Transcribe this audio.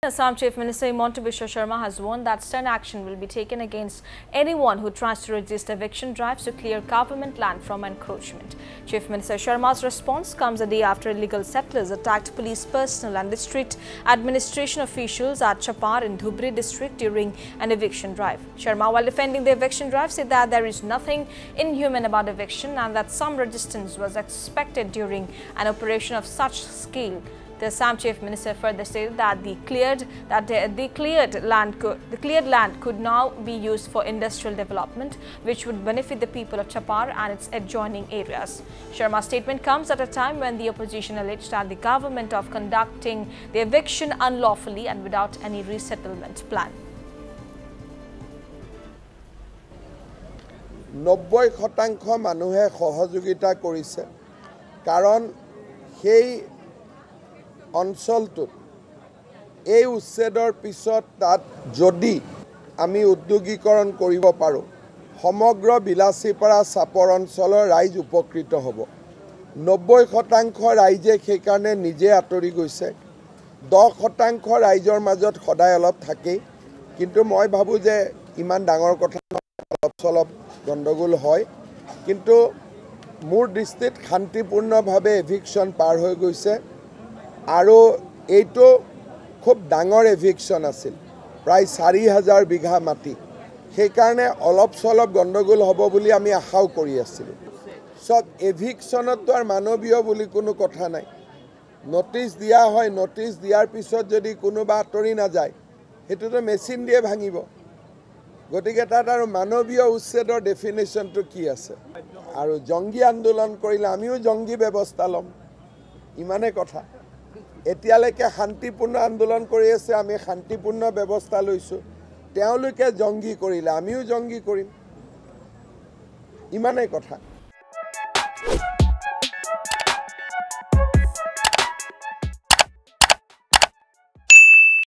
Assam Chief Minister Himanta Biswa Sharma has warned that stern action will be taken against anyone who tries to resist eviction drives to clear government land from encroachment. Chief Minister Sharma's response comes a day after illegal settlers attacked police personnel and district administration officials at Chapar in Dhubri district during an eviction drive. Sharma, while defending the eviction drive, said that there is nothing inhuman about eviction and that some resistance was expected during an operation of such scale. The Assam Chief Minister further stated that the cleared land could now be used for industrial development, which would benefit the people of Chapar and its adjoining areas. Sharma's statement comes at a time when the opposition alleged that the government of conducting the eviction unlawfully and without any resettlement plan. 90% মানুহে সহযোগিতা কৰিছে কাৰণ সেই অঞ্চলটোত এই উচ্ছেদৰ পিছত তাত যদি আমি উদ্যোগীকৰণ কৰিব পাৰো সমগ্ৰ বিলাসীপাৰা চাপৰ অঞ্চলৰ ৰাইজ উপকৃত হ'ব 90% ৰাইজে সেই কাৰণে নিজে আতৰি গৈছে 10% ৰাইজৰ মাজত সদায় অলপ থাকে কিন্তু মই ভাবো যে ইমান ডাঙৰ কথা অলপ গণ্ডগোল হয় কিন্তু মোৰ দৃষ্টিত শান্তিপূৰ্ণভাৱে এভিকশন পাৰ হৈ গৈছে আৰু এইটো খুব ডাঙৰ এভিকশন আছিল প্ৰায় 4000 বিঘা মাটি সেই কাৰণে অলপ গণ্ডগোল হ'ব বুলি আমি আশাও কৰি আছিলো সব এভিকশনত আৰ মানৱীয় বুলি কোনো কথা নাই নোটিস দিয়া হয় নোটিস দিয়াৰ পিছত যদি কোনোবা আতৰি না যায় হেতুটো মেচিন দিয়ে ভাঙিব গতিকে তাত আৰু মানৱীয় উচ্ছেদৰ ডেফিনেশনটো কি আছে আৰু জংগী আন্দোলন কৰিলে আমিও জংগী ব্যৱস্থা লম ইমানে কথা এতিয়ালৈকে শান্তিপূৰ্ণ আন্দোলন কৰি আছে আমি শান্তিপূৰ্ণ ব্যৱস্থা লৈছো তেওঁলোকে জংগী কৰিলে আমিও জংগী কৰিম ইমানে কথা